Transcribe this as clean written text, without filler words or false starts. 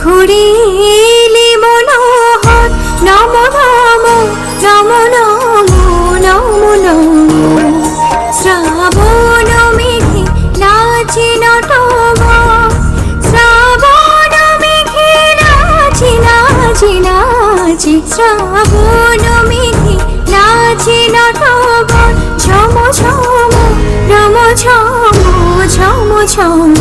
ঘুরিলি মনোহর নম নম নম নম নম নম শ্রাবণ মেঘে নাচি নটব শ্রাবণ মেঘে নাচি নাচি নাচি শ্রাবণ মেঘে নাচি নটব ঝম ঝম রম ঝম ঝম ঝম